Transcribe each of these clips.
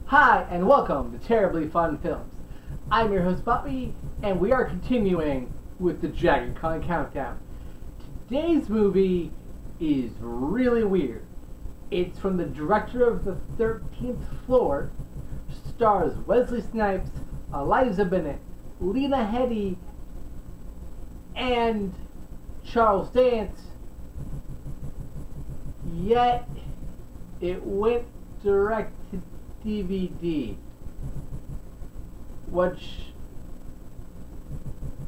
Hi, and welcome to Terribly Fun Films. I'm your host, Bobby, and we are continuing with the Jagged Con Countdown. Today's movie is really weird. It's from the director of The 13th Floor, stars Wesley Snipes, Eliza Bennett, Lena Headey, and Charles Dance, yet it went direct to DVD, which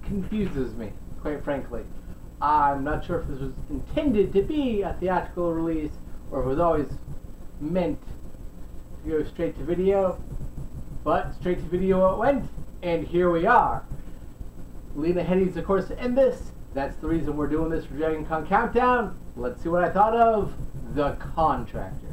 confuses me, quite frankly. I'm not sure if this was intended to be a theatrical release or if it was always meant to go straight to video, but straight to video it went, and here we are. Lena Headey's, of course, in this. That's the reason we're doing this for Jagged Con Countdown. Let's see what I thought of The Contractor.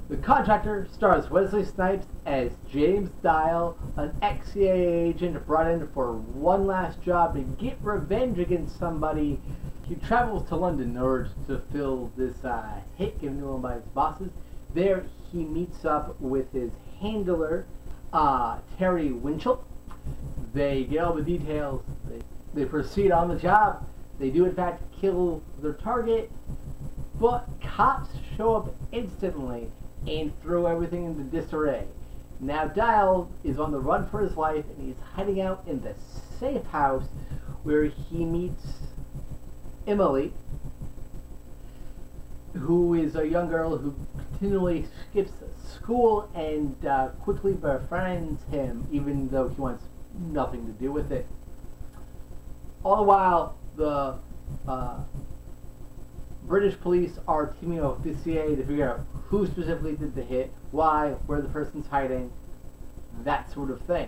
The Contractor stars Wesley Snipes as James Dial, an ex-CIA agent brought in for one last job to get revenge against somebody. He travels to London in order to fill this hit given to him by his bosses. There he meets up with his handler, Terry Winchell. They get all the details. They proceed on the job. They do in fact kill their target, but cops show up instantly and throw everything into disarray. Now Dial is on the run for his life, and he's hiding out in the safe house where he meets Emily, who is a young girl who continually skips school and quickly befriends him, even though he wants nothing to do with it. All the while, the British police are teaming up with the CIA to figure out who specifically did the hit, why, where the person's hiding, that sort of thing.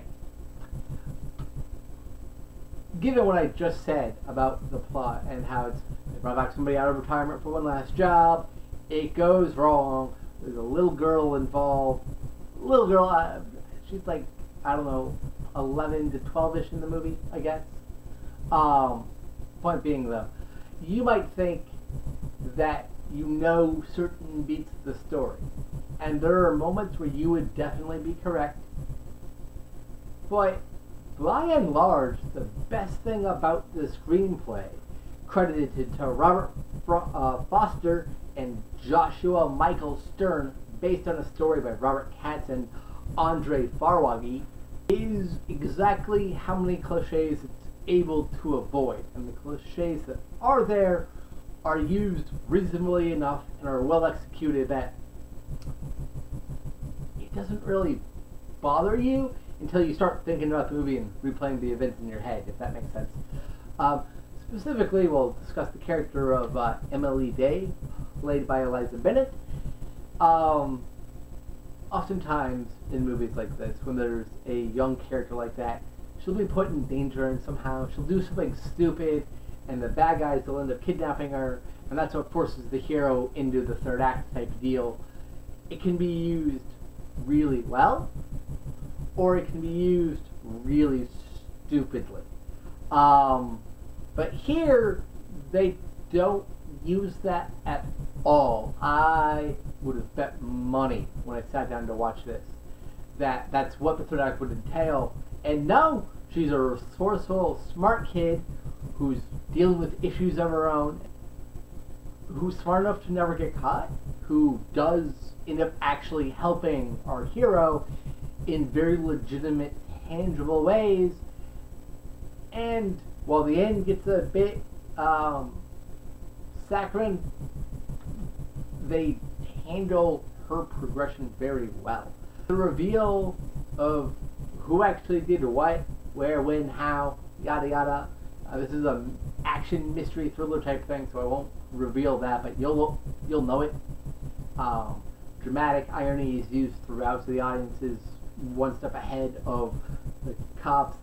Given what I just said about the plot and how they brought back somebody out of retirement for one last job, it goes wrong. There's a little girl involved. Little girl, she's like, I don't know, 11 to 12-ish in the movie, I guess. Point being though, you might think that you know certain beats of the story, and there are moments where you would definitely be correct, but by and large, the best thing about the screenplay, credited to Robert Foster and Joshua Michael Stern, based on a story by Robert Katz and Andre Farwagi, is exactly how many cliches it's able to avoid, and the cliches that are there are used reasonably enough and are well executed that it doesn't really bother you until you start thinking about the movie and replaying the events in your head, if that makes sense. Specifically, we'll discuss the character of Emily Day, played by Eliza Bennett. Oftentimes in movies like this, when there's a young character like that, she'll be put in danger, and somehow she'll do something stupid, and the bad guys will end up kidnapping her, and that's what forces the hero into the third act type deal. It can be used really well, or it can be used really stupidly. But here, they don't use that at all. I would have bet money when I sat down to watch this that that's what the third act would entail. And no, she's a resourceful, smart kid who's dealing with issues of her own, who's smart enough to never get caught, who does end up actually helping our hero in very legitimate, tangible ways. And while the end gets a bit saccharine, they handle her progression very well. The reveal of who actually did what, where, when, how, yada yada. This is an action mystery thriller type thing, so I won't reveal that, but you'll know it. Dramatic irony is used throughout, so the audience is one step ahead of the cops,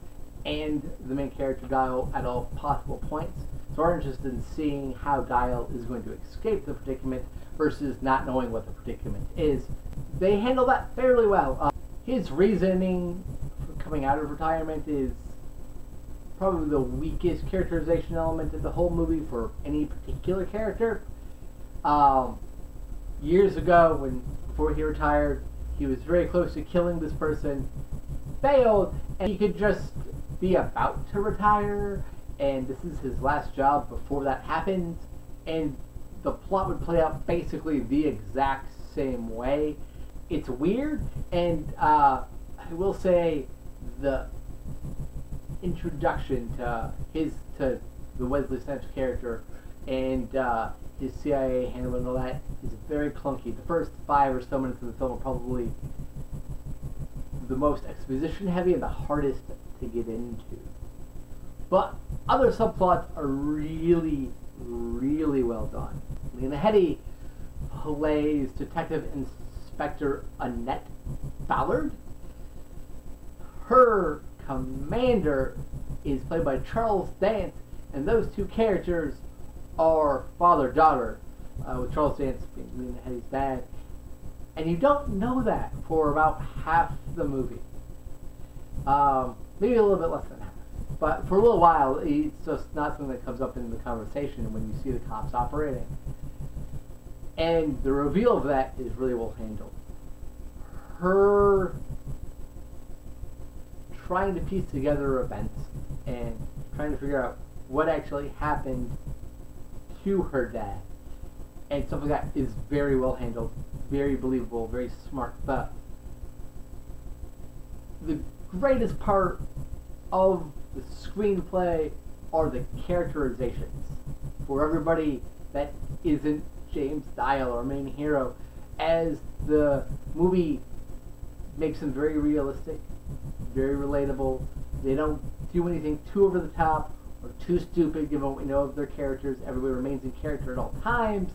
and the main character Dial at all possible points. So we're interested in seeing how Dial is going to escape the predicament versus not knowing what the predicament is. They handle that fairly well. His reasoning for coming out of retirement is probably the weakest characterization element of the whole movie for any particular character. Years ago, before he retired, he was very close to killing this person, failed, and he could just be about to retire, and this is his last job before that happened, and the plot would play out basically the exact same way. It's weird, and I will say the introduction to the Wesley Snipes character and his CIA handler and all that is very clunky. The first 5 or so minutes of the film are probably the most exposition heavy and the hardest to get into. But other subplots are really, really well done. Lena Headey plays Detective Inspector Annette Ballard. Her commander is played by Charles Dance, and those two characters are father-daughter, with Charles Dance being Lena Headey's dad. And you don't know that for about half the movie. Maybe a little bit less than half. But for a little while, it's just not something that comes up in the conversation when you see the cops operating. And the reveal of that is really well handled. Her trying to piece together events and trying to figure out what actually happened to her dad and stuff like that is very well handled, very believable, very smart. But the greatest part of the screenplay are the characterizations for everybody that isn't James Dial, our main hero, as the movie makes them very realistic, very relatable. They don't do anything too over the top or too stupid given what we know of their characters. Everybody remains in character at all times,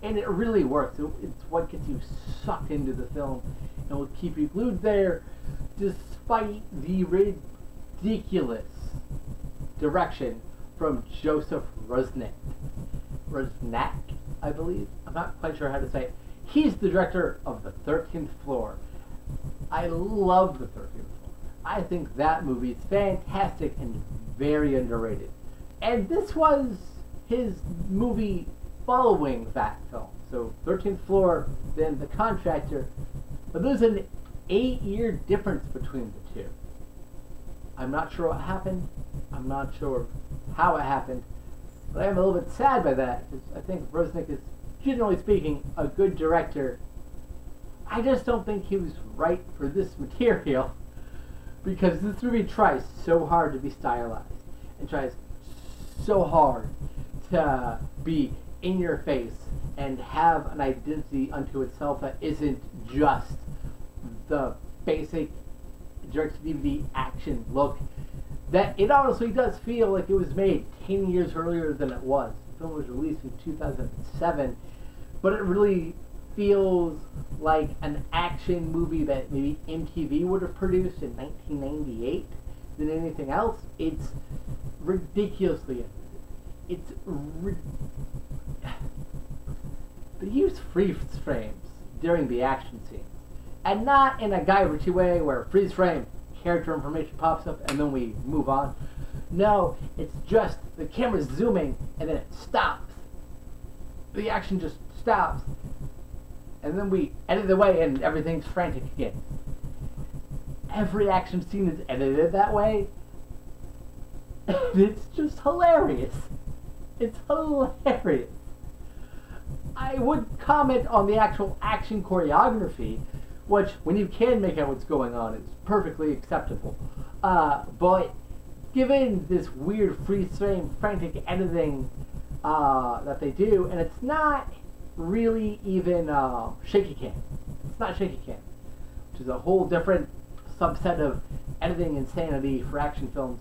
and it really works. It's what gets you sucked into the film and will keep you glued there despite the ridiculous direction from Joseph Rusnak, I believe. I'm not quite sure how to say it. He's the director of The 13th Floor. I love The 13th Floor. I think that movie is fantastic and very underrated. And this was his movie following that film. So 13th Floor, then The Contractor. But there's an 8-year difference between the two. I'm not sure what happened. I'm not sure how it happened. But I am a little bit sad by that, because I think Rusnak is, generally speaking, a good director. I just don't think he was right for this material, because this movie tries so hard to be stylized, and tries so hard to be in your face and have an identity unto itself that isn't just the basic direct-to-DVD action look, that it honestly does feel like it was made 10 years earlier than it was. The film was released in 2007, but it really feels like an action movie that maybe MTV would have produced in 1998 than anything else. It's ridiculously they use freeze frames during the action scenes, and not in a Guy Ritchie way where freeze frame, character information pops up and then we move on. No, it's just the camera's zooming and then it stops. The action just stops, and then we edit it away and everything's frantic again. Every action scene is edited that way. It's just hilarious. It's hilarious. I would comment on the actual action choreography, which, when you can make out what's going on, is perfectly acceptable. But given this weird freeze frame, frantic editing that they do, and it's not really even shaky cam. It's not shaky cam, which is a whole different subset of editing insanity for action films.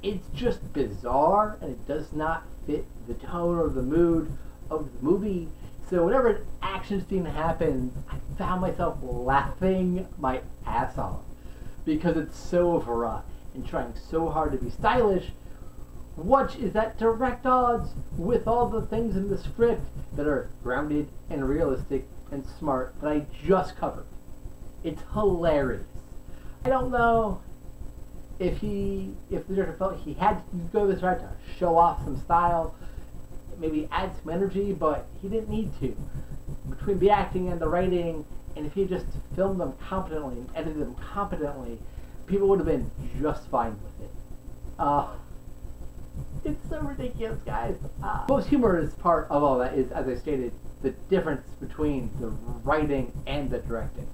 It's just bizarre, and it does not fit the tone or the mood of the movie. So whenever an action scene happens, I found myself laughing my ass off because it's so overwrought and trying so hard to be stylish, which is at direct odds with all the things in the script that are grounded and realistic and smart that I just covered. It's hilarious. I don't know if the director felt he had to go this route to show off some style, maybe add some energy, but he didn't need to. Between the acting and the writing, and if he just filmed them competently and edited them competently, people would have been just fine with it. It's so ridiculous, guys. Most humorous part of all that is, as I stated, the difference between the writing and the directing.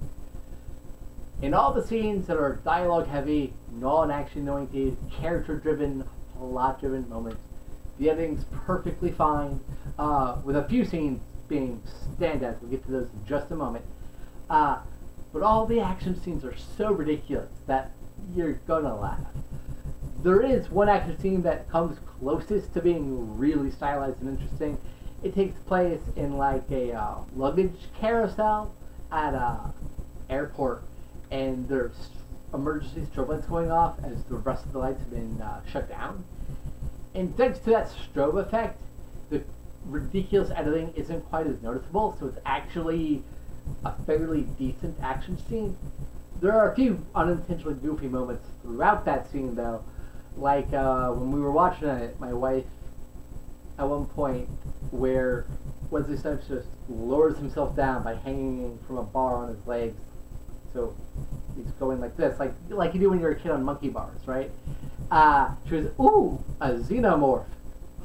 In all the scenes that are dialogue heavy, non-action oriented, character driven, plot driven moments, the editing's perfectly fine, with a few scenes being standouts. We'll get to those in just a moment. But all the action scenes are so ridiculous that you're gonna laugh. There is one action scene that comes closest to being really stylized and interesting. It takes place in like a luggage carousel at a airport, and there's emergency strobe lights going off as the rest of the lights have been shut down. And thanks to that strobe effect, the ridiculous editing isn't quite as noticeable, so it's actually a fairly decent action scene. There are a few unintentionally goofy moments throughout that scene, though. Like when we were watching it, my wife, at one point, where Wesley Snipes just lowers himself down by hanging from a bar on his legs. So he's going like this, like you do when you're a kid on monkey bars, right? She was, ooh, a xenomorph.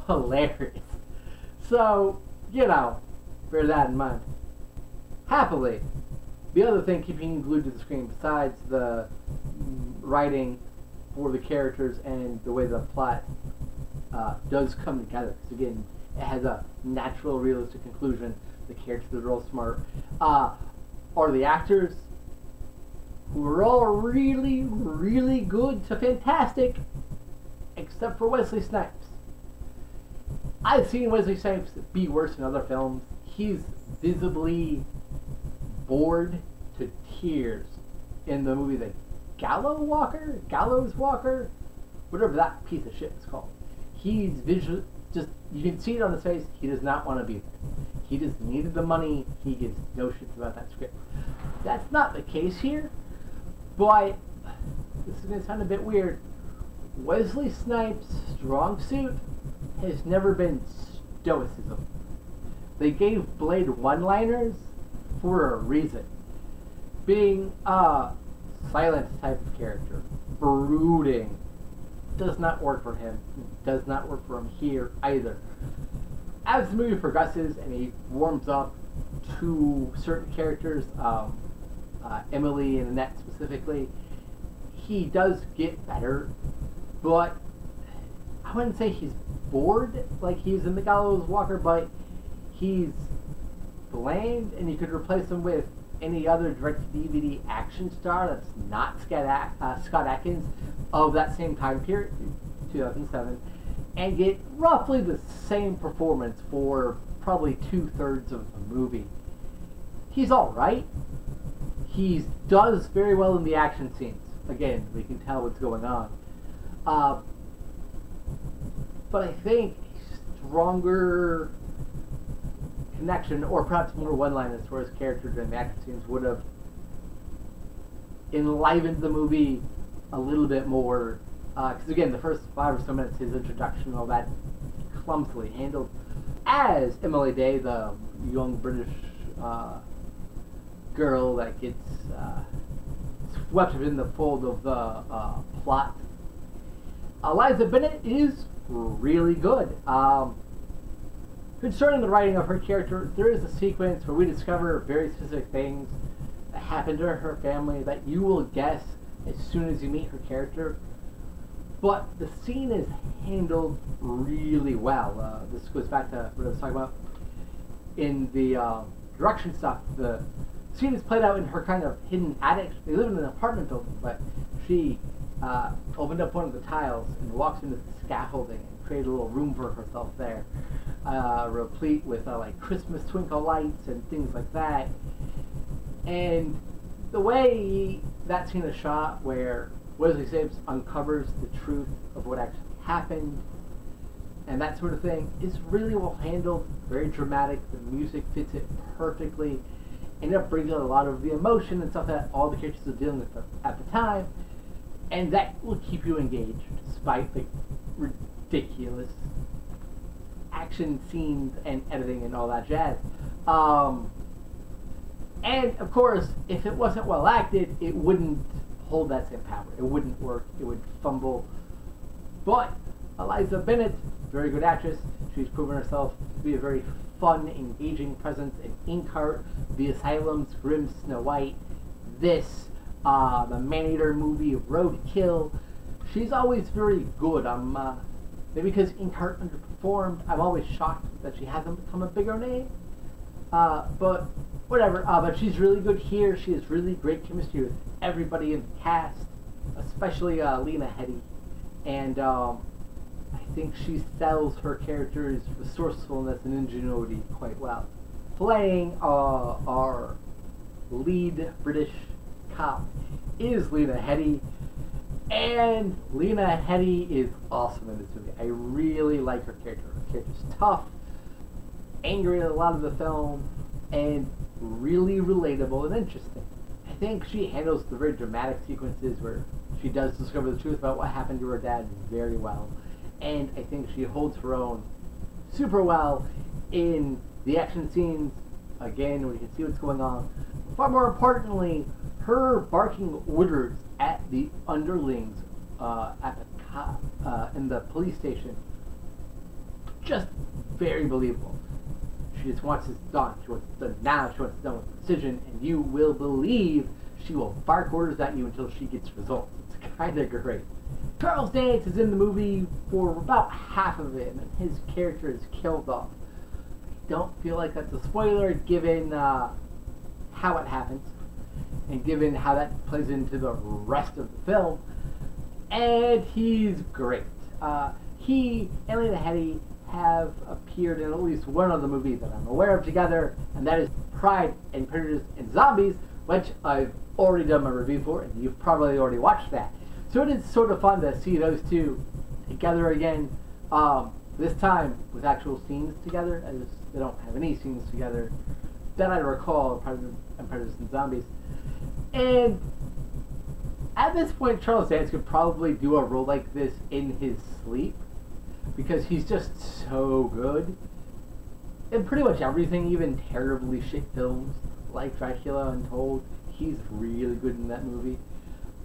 Hilarious. So, you know, bear that in mind. Happily, the other thing keeping you glued to the screen, besides the writing for the characters and the way the plot does come together, because again, it has a natural, realistic conclusion. The characters are all smart. Are the actors, who are all really, really good to fantastic, except for Wesley Snipes. I've seen Wesley Snipes be worse in other films. He's visibly bored to tears in the movie The Gallows Walker, whatever that piece of shit is called. He's visual, just, you can see it on his face, he does not want to be there. He just needed the money, he gives no shits about that script. That's not the case here, but this is going to sound a bit weird. Wesley Snipes' strong suit has never been stoicism. They gave Blade one-liners for a reason. Being a silent type of character, brooding, does not work for him. Does not work for him here either. As the movie progresses and he warms up to certain characters, Emily and Annette specifically, he does get better, but I wouldn't say he's bored like he's in The Gallows Walker, but he's bland, and you could replace him with any other direct-to-DVD action star that's not Scott Adkins of that same time period, 2007, and get roughly the same performance for probably 2/3 of the movie. He's alright. He does very well in the action scenes. Again, we can tell what's going on. But I think a stronger connection, or perhaps more one-liners for his character during the action scenes, would have enlivened the movie a little bit more. Because again, the first 5 or so minutes, his introduction, all that, clumsily handled. As Emily Day, the young British girl that gets swept in the fold of the plot, Eliza Bennett is really good. Concerning the writing of her character, there is a sequence where we discover very specific things that happen to her family that you will guess as soon as you meet her character. But the scene is handled really well. This goes back to what I was talking about in the direction stuff. The scene is played out in her kind of hidden attic. They live in an apartment building, but she opened up one of the tiles and walks into the scaffolding and created a little room for herself there, replete with like Christmas twinkle lights and things like that. And the way that scene is shot, where Wesley Snipes uncovers the truth of what actually happened, and that sort of thing is really well handled, very dramatic. The music fits it perfectly, and it brings out a lot of the emotion and stuff that all the characters are dealing with at the time, and that will keep you engaged despite the ridiculous action scenes and editing and all that jazz. And of course, if it wasn't well acted, it wouldn't hold that same power. It wouldn't work. It would fumble. But Eliza Bennett, very good actress. She's proven herself to be a very fun, engaging presence in Inkheart, The Asylum's Grim Snow White, this, the Maneater movie, Roadkill. She's always very good. Maybe because Inkheart underperformed, I'm always shocked that she hasn't become a bigger name. But whatever. But she's really good here. She has really great chemistry with everybody in the cast, especially Lena Headey. And I think she sells her character's resourcefulness and ingenuity quite well. Playing our lead British cop is Lena Headey. And Lena Headey is awesome in this movie. I really like her character. Her character's tough, angry at a lot of the film, and really relatable and interesting. I think she handles the very dramatic sequences where she does discover the truth about what happened to her dad very well. And I think she holds her own super well in the action scenes, again, where you can see what's going on. Far more importantly, her barking orders at the underlings in the police station, just very believable. She just wants this done. She wants it done now. She wants it done with precision, and you will believe she will bark orders at you until she gets results. It's kind of great. Charles Dance is in the movie for about half of it, and his character is killed off. I don't feel like that's a spoiler, given how it happens, and given how that plays into the rest of the film. And he's great. He and Lena Headey have appeared in at least one of the movies that I'm aware of together, and that is Pride and Prejudice and Zombies, which I've already done my review for, and you've probably already watched that. So it is sort of fun to see those two together again, this time with actual scenes together, as they don't have any scenes together that I recall of Pride and Prejudice and Zombies. And at this point, Charles Dance could probably do a role like this in his sleep, because he's just so good in pretty much everything, even terribly shit films like Dracula Untold. He's really good in that movie.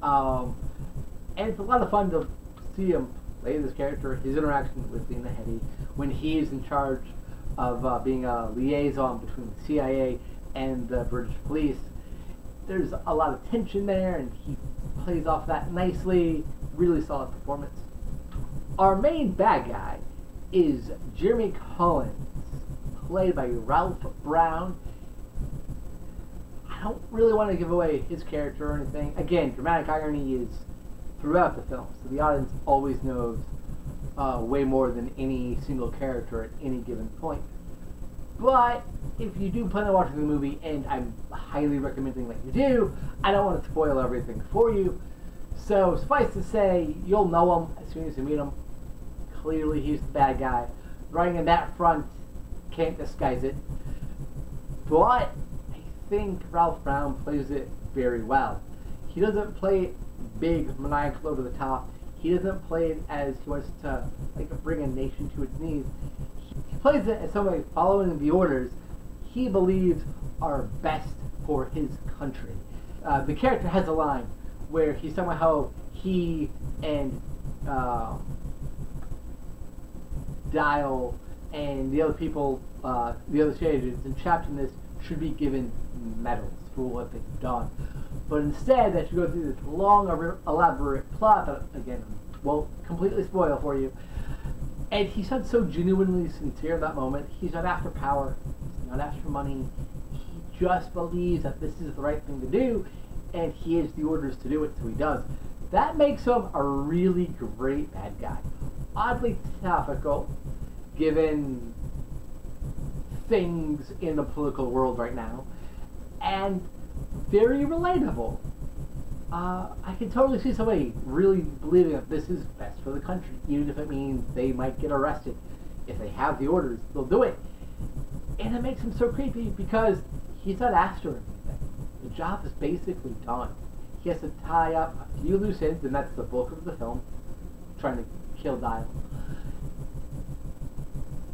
And it's a lot of fun to see him play this character, his interaction with Lena Headey, when he is in charge of being a liaison between the CIA and the British police. There's a lot of tension there, and he plays off that nicely. Really solid performance. Our main bad guy is Jeremy Collins, played by Ralph Brown. I don't really want to give away his character or anything. Again, dramatic irony is throughout the film, so the audience always knows way more than any single character at any given point. But if you do plan on watching the movie, and I'm highly recommending that you do, I don't want to spoil everything for you. So suffice to say, you'll know him as soon as you meet him. Clearly he's the bad guy. Running in that front, can't disguise it. But I think Ralph Brown plays it very well. He doesn't play it big, maniacal, over the top. He doesn't play it as he wants to bring a nation to its knees. He plays it as somebody following the orders he believes are best for his country. The character has a line where he's talking about how he and Dial and the other people, the other state agents entrapped in this, should be given medals for what they've done. But instead, they should go through this long, elaborate plot that, again, won't completely spoil for you. And he sounds so genuinely sincere in that moment. He's not after power. He's not after money. He just believes that this is the right thing to do, and he has the orders to do it, so he does. That makes him a really great bad guy. Oddly topical, given things in the political world right now, and very relatable. I can totally see somebody really believing that this is best for the country, even if it means they might get arrested. If they have the orders, they'll do it. And it makes him so creepy because he's not asked to do anything. The job is basically done. He has to tie up a few loose ends, and that's the bulk of the film, trying to kill Dial.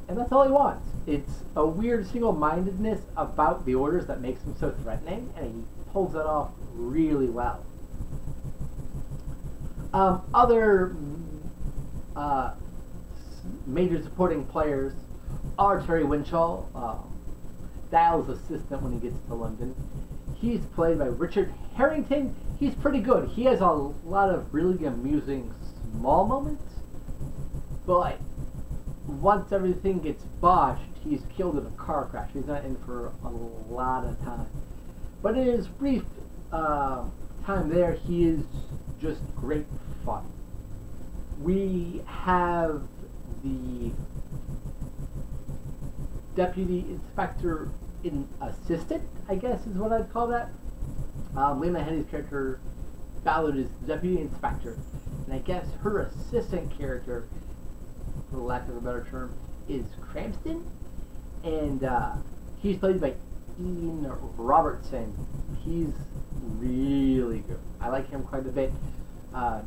And that's all he wants. It's a weird single-mindedness about the orders that makes him so threatening, and he pulls it off really well. Other major supporting players are Terry Winchell, Dial's assistant when he gets to London. He's played by Richard Harrington. He's pretty good. He has a lot of really amusing small moments, but once everything gets botched, he's killed in a car crash. He's not in for a lot of time. But in his brief time there, he is just great fun. We have the deputy inspector assistant, I guess is what I'd call that. Lena Headey's character, Ballard, is deputy inspector. And I guess her assistant character, for lack of a better term, is Cranston. And he's played by Ian Robertson. He's really good. I like him quite a bit.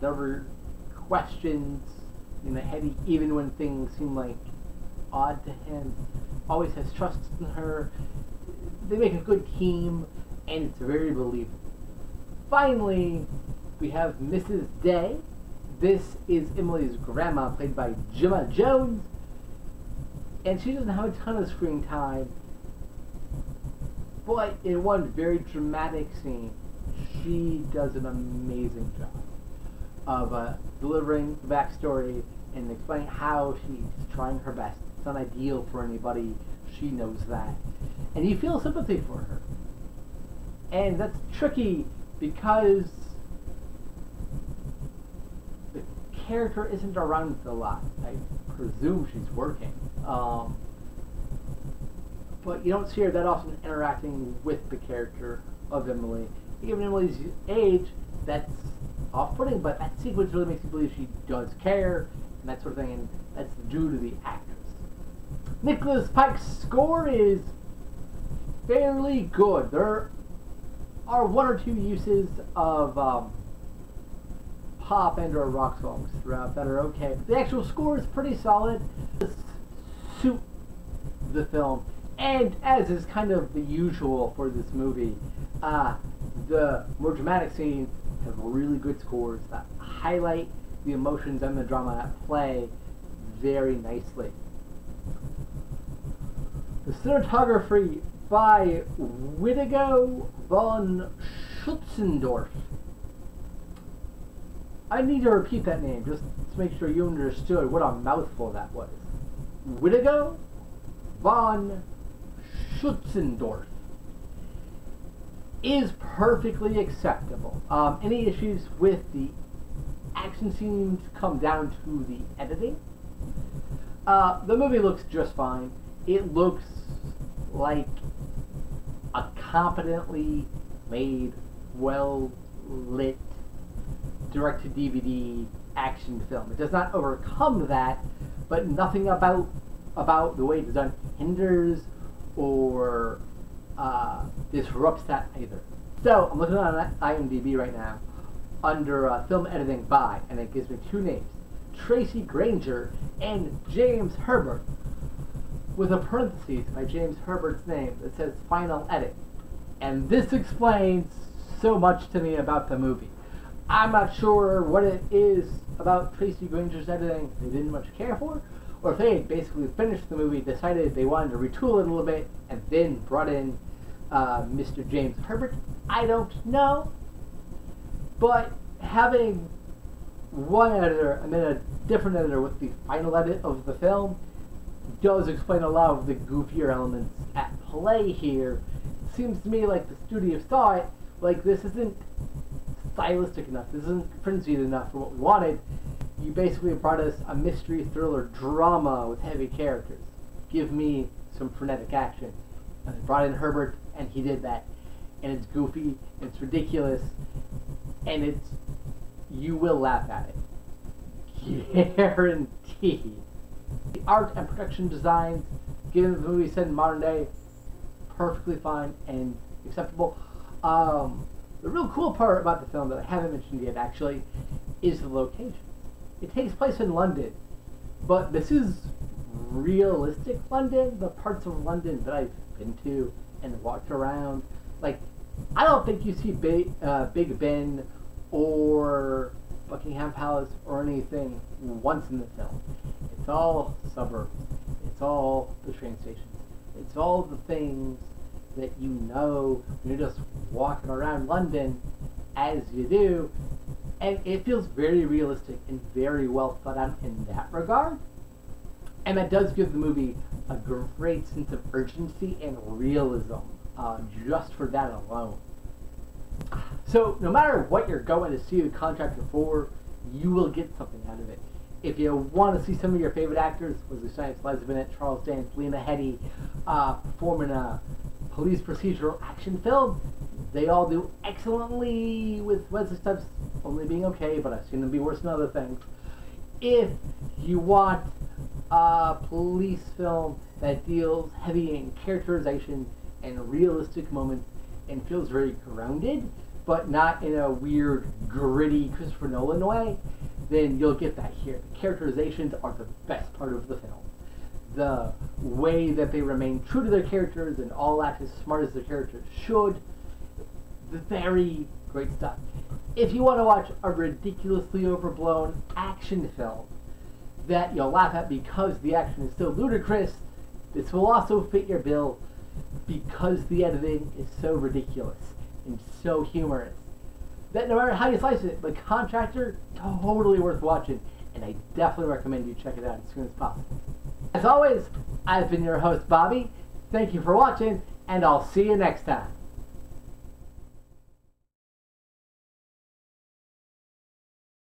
Never questions Headey, even when things seem like odd to him. Always has trust in her. They make a good team, and it's very believable. Finally, we have Mrs. Day. This is Emily's grandma, played by Gemma Jones, and she doesn't have a ton of screen time, but in one very dramatic scene, she does an amazing job of delivering the backstory and explaining how she's trying her best. It's not ideal for anybody, she knows that. And you feel sympathy for her. And that's tricky because the character isn't around a lot. I presume she's working. But you don't see her that often interacting with the character of Emily. Given Emily's age, that's off-putting, but that sequence really makes you believe she does care, and that sort of thing, and that's due to the actress. Nicholas Pike's score is fairly good. There are one or two uses of pop and or rock songs throughout that are okay, but the actual score is pretty solid to suit the film. And as is kind of the usual for this movie, the more dramatic scenes have really good scores that highlight the emotions and the drama at play very nicely. The cinematography by Whittigo von Schutzendorf. I need to repeat that name just to make sure you understood what a mouthful that was. Whittigo von Schutzendorf is perfectly acceptable. Any issues with the action scenes come down to the editing. The movie looks just fine. It looks like a competently made, well-lit, direct-to-DVD action film. It does not overcome that, but nothing about the way it's done hinders or disrupts that either. So, I'm looking on IMDb right now under film editing by, and it gives me two names, Tracy Granger and James Herbert, with a parenthesis by James Herbert's name that says final edit. And this explains so much to me about the movie. I'm not sure what it is about Tracy Granger's editing they didn't much care for, or if they had basically finished the movie, decided they wanted to retool it a little bit, and then brought in Mr. James Herbert. I don't know. But having one editor and then a different editor with the final edit of the film does explain a lot of the goofier elements at play here. It seems to me like the studio saw it, like this isn't stylistic enough, this isn't frenzied enough for what we wanted. You basically brought us a mystery thriller drama with heavy characters. Give me some frenetic action. And they brought in Herbert, and he did that. And it's goofy, and it's ridiculous, and you will laugh at it. Guaranteed. The art and production designs, given the movie set in modern day, perfectly fine and acceptable. The real cool part about the film that I haven't mentioned yet, actually, is the location. It takes place in London, but this is realistic London. The parts of London that I've been to and walked around, like, I don't think you see Big Ben or Buckingham Palace or anything once in the film. It's all suburbs. It's all the train stations. It's all the things that you know when you're just walking around London as you do, and it feels very realistic and very well thought out in that regard. And that does give the movie a great sense of urgency and realism, just for that alone. So no matter what you're going to see The Contractor for, you will get something out of it. If you want to see some of your favorite actors, Wesley Snipes, Eliza Bennett, Charles Dance, Lena Headey, performing a police procedural action film, they all do excellently, with Wesley Snipes only being okay, but I've seen them be worse than other things. If you want a police film that deals heavy in characterization and realistic moments and feels very grounded, but not in a weird, gritty Christopher Nolan way, then you'll get that here. The characterizations are the best part of the film. The way that they remain true to their characters and all act as smart as their characters should. The very great stuff. If you want to watch a ridiculously overblown action film that you'll laugh at because the action is so ludicrous, this will also fit your bill because the editing is so ridiculous and so humorous that no matter how you slice it, The Contractor, totally worth watching, and I definitely recommend you check it out as soon as possible. As always, I've been your host, Bobby. Thank you for watching, and I'll see you next time.